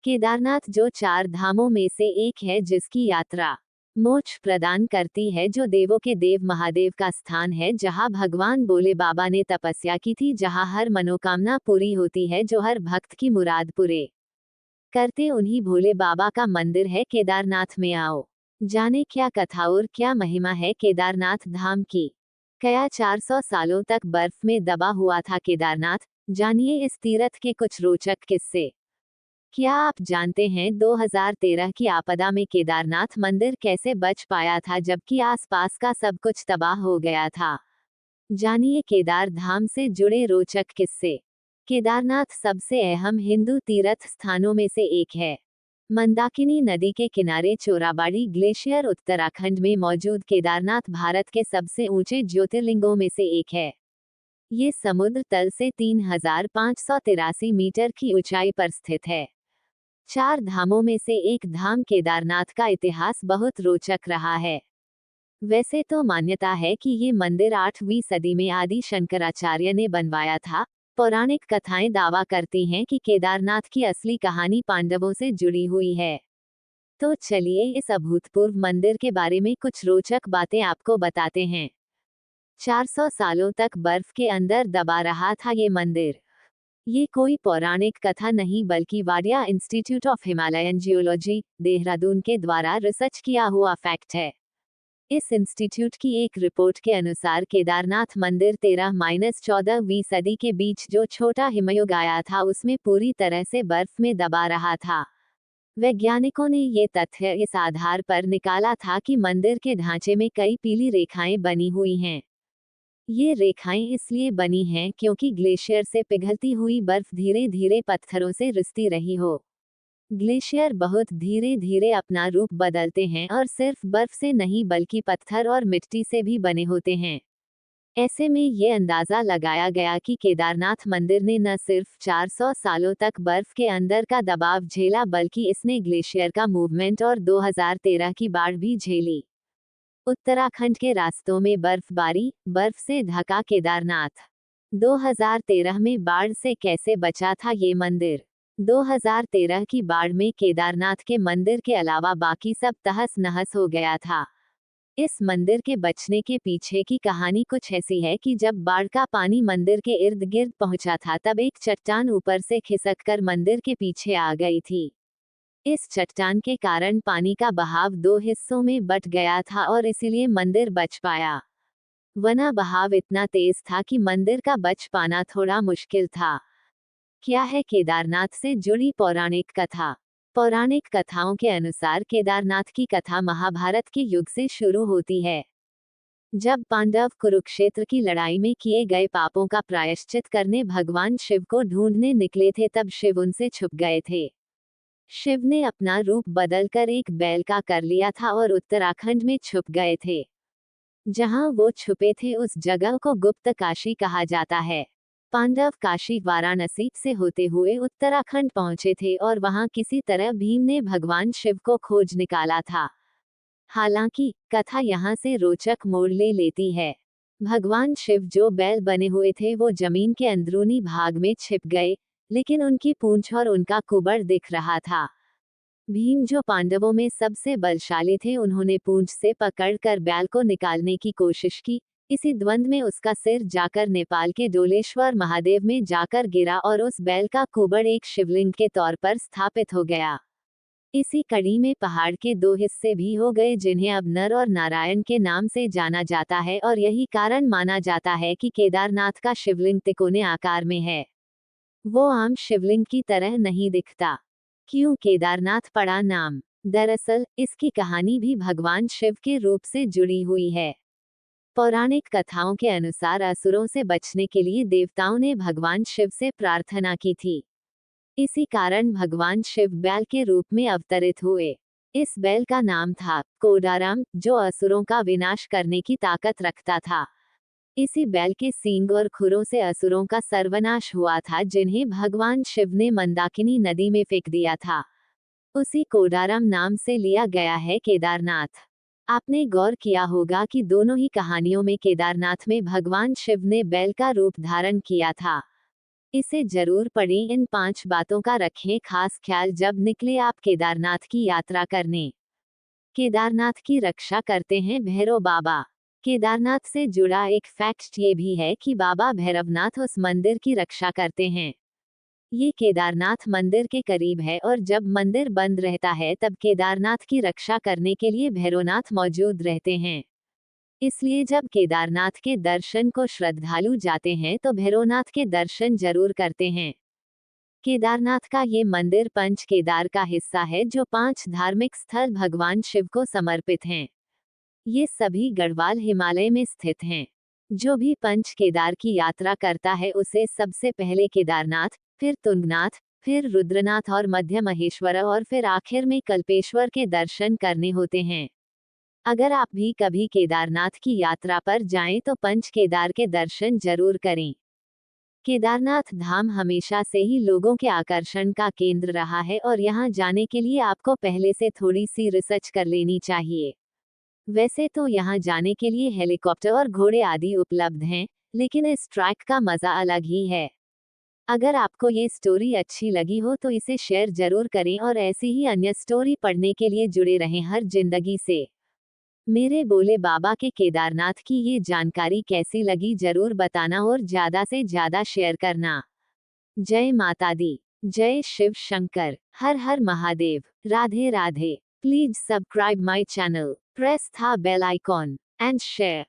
केदारनाथ जो 4 धामों में से एक है जिसकी यात्रा मोक्ष प्रदान करती है, जो देवों के देव महादेव का स्थान है, जहां भगवान भोले बाबा ने तपस्या की थी, जहां हर मनोकामना पूरी होती है, जो हर भक्त की मुराद पूरे करते उन्हीं भोले बाबा का मंदिर है केदारनाथ में। आओ जाने क्या कथा और क्या महिमा है केदारनाथ धाम की। क्या 400 सालों तक बर्फ में दबा हुआ था केदारनाथ? जानिए इस तीर्थ के कुछ रोचक किस्से। क्या आप जानते हैं 2013 की आपदा में केदारनाथ मंदिर कैसे बच पाया था जबकि आसपास का सब कुछ तबाह हो गया था? जानिए केदार धाम से जुड़े रोचक किस्से। केदारनाथ सबसे अहम हिंदू तीर्थ स्थानों में से एक है। मंदाकिनी नदी के किनारे चोराबाड़ी ग्लेशियर उत्तराखंड में मौजूद केदारनाथ भारत के सबसे ऊंचे ज्योतिर्लिंगों में से एक है। ये समुद्र तल से 3583 मीटर की ऊंचाई पर स्थित है। 4 धामों में से एक धाम केदारनाथ का इतिहास बहुत रोचक रहा है। वैसे तो मान्यता है कि ये मंदिर 8वीं सदी में आदि शंकराचार्य ने बनवाया था। पौराणिक कथाएं दावा करती हैं कि केदारनाथ की असली कहानी पांडवों से जुड़ी हुई है। तो चलिए इस अभूतपूर्व मंदिर के बारे में कुछ रोचक बातें आपको बताते हैं। 400 सालों तक बर्फ के अंदर दबा रहा था ये मंदिर। ये कोई पौराणिक कथा नहीं बल्कि Wadia institute of Himalayan geology, Dehradun के द्वारा रिसर्च किया हुआ फैक्ट है। इस इंस्टीट्यूट की एक रिपोर्ट के अनुसार केदारनाथ मंदिर 13-14वीं सदी के बीच जो छोटा हिमयुग आया था उसमें पूरी तरह से बर्फ में दबा रहा था। वैज्ञानिकों ने ये तथ्य इस आधार पर निकाला था कि मंदिर के ढांचे में कई पीली रेखाएं बनी हुई हैं। ये रेखाएं इसलिए बनी हैं क्योंकि ग्लेशियर से पिघलती हुई बर्फ धीरे धीरे पत्थरों से रिसती रही हो। ग्लेशियर बहुत धीरे धीरे अपना रूप बदलते हैं और सिर्फ बर्फ से नहीं बल्कि पत्थर और मिट्टी से भी बने होते हैं। ऐसे में ये अंदाजा लगाया गया कि केदारनाथ मंदिर ने न सिर्फ 400 सालों तक बर्फ के अंदर का दबाव झेला बल्कि इसने ग्लेशियर का मूवमेंट और 2013 की बाढ़ भी झेली। उत्तराखंड के रास्तों में बर्फबारी, बर्फ से ढका केदारनाथ। 2013 में बाढ़ से कैसे बचा था ये मंदिर? 2013 की बाढ़ में केदारनाथ के मंदिर के अलावा बाकी सब तहस नहस हो गया था। इस मंदिर के बचने के पीछे की कहानी कुछ ऐसी है कि जब बाढ़ का पानी मंदिर के इर्द गिर्द पहुंचा था तब एक चट्टान ऊपर से खिसककर मंदिर के पीछे आ गई थी। इस चट्टान के कारण पानी का बहाव 2 हिस्सों में बट गया था और इसीलिए मंदिर बच पाया, वरना बहाव इतना तेज था कि मंदिर का बच पाना थोड़ा मुश्किल था। क्या है केदारनाथ से जुड़ी पौराणिक कथा? पौराणिक कथाओं के अनुसार केदारनाथ की कथा महाभारत के युग से शुरू होती है। जब पांडव कुरुक्षेत्र की लड़ाई में किए गए पापों का प्रायश्चित करने भगवान शिव को ढूंढने निकले थे तब शिव उनसे छुप गए थे। शिव ने अपना रूप बदलकर एक बैल का कर लिया था और उत्तराखंड में छुप गए थे। जहां वो छुपे थे उस जगह को गुप्त काशी कहा जाता है। पांडव काशी वाराणसी से होते हुए उत्तराखंड पहुंचे थे और वहां किसी तरह भीम ने भगवान शिव को खोज निकाला था। हालांकि कथा यहां से रोचक मोड़ ले लेती है। भगवान शिव जो बैल बने हुए थे वो जमीन के अंदरूनी भाग में छिप गए, लेकिन उनकी पूंछ और उनका कुबड़ दिख रहा था। भीम जो पांडवों में सबसे बलशाली थे उन्होंने पूंछ से पकड़कर बैल को निकालने की कोशिश की। इसी द्वंद्व में उसका सिर जाकर नेपाल के डोलेश्वर महादेव में जाकर गिरा और उस बैल का कुबड़ एक शिवलिंग के तौर पर स्थापित हो गया। इसी कड़ी में पहाड़ के 2 हिस्से भी हो गए जिन्हें अब नर और नारायण के नाम से जाना जाता है और यही कारण माना जाता है कि केदारनाथ का शिवलिंग तिकोने आकार में है। वो आम शिवलिंग की तरह नहीं दिखता। क्यों केदारनाथ पड़ा नाम? दरअसल इसकी कहानी भी भगवान शिव के रूप से जुड़ी हुई है। पौराणिक कथाओं के अनुसार असुरों से बचने के लिए देवताओं ने भगवान शिव से प्रार्थना की थी। इसी कारण भगवान शिव बैल के रूप में अवतरित हुए। इस बैल का नाम था कोडाराम, जो असुरों का विनाश करने की ताकत रखता था। इसी बैल के सींग और खुरों से असुरों का सर्वनाश हुआ था जिन्हें भगवान शिव ने मंदाकिनी नदी में फेंक दिया था। उसी कोडाराम नाम से लिया गया है केदारनाथ। आपने गौर किया होगा कि दोनों ही कहानियों में केदारनाथ में भगवान शिव ने बैल का रूप धारण किया था। इसे जरूर पढ़ें। इन 5 बातों का रखें खास ख्याल जब निकले आप केदारनाथ की यात्रा करने। केदारनाथ की रक्षा करते हैं भैरव बाबा। केदारनाथ से जुड़ा एक फैक्ट ये भी है कि बाबा भैरवनाथ उस मंदिर की रक्षा करते हैं। ये केदारनाथ मंदिर के करीब है और जब मंदिर बंद रहता है तब केदारनाथ की रक्षा करने के लिए भैरवनाथ मौजूद रहते हैं। इसलिए जब केदारनाथ के दर्शन को श्रद्धालु जाते हैं तो भैरवनाथ के दर्शन जरूर करते हैं। केदारनाथ का ये मंदिर पंच केदार का हिस्सा है जो 5 धार्मिक स्थल भगवान शिव को समर्पित हैं। ये सभी गढ़वाल हिमालय में स्थित हैं। जो भी पंच केदार की यात्रा करता है उसे सबसे पहले केदारनाथ, फिर तुंगनाथ, फिर रुद्रनाथ और मध्य महेश्वर और फिर आखिर में कल्पेश्वर के दर्शन करने होते हैं। अगर आप भी कभी केदारनाथ की यात्रा पर जाएं तो पंच केदार के दर्शन जरूर करें। केदारनाथ धाम हमेशा से ही लोगों के आकर्षण का केंद्र रहा है और यहाँ जाने के लिए आपको पहले से थोड़ी सी रिसर्च कर लेनी चाहिए। वैसे तो यहाँ जाने के लिए हेलीकॉप्टर और घोड़े आदि उपलब्ध हैं, लेकिन इस ट्रैक का मजा अलग ही है। अगर आपको ये स्टोरी अच्छी लगी हो तो इसे शेयर जरूर करें और ऐसी ही अन्य स्टोरी पढ़ने के लिए जुड़े रहें हर जिंदगी से। मेरे बोले बाबा के केदारनाथ की ये जानकारी कैसी लगी जरूर बताना और ज्यादा से ज्यादा शेयर करना। जय माता दी, जय शिव शंकर, हर हर Mahadev, Radhe Radhe. Please subscribe my channel, press the bell icon and share.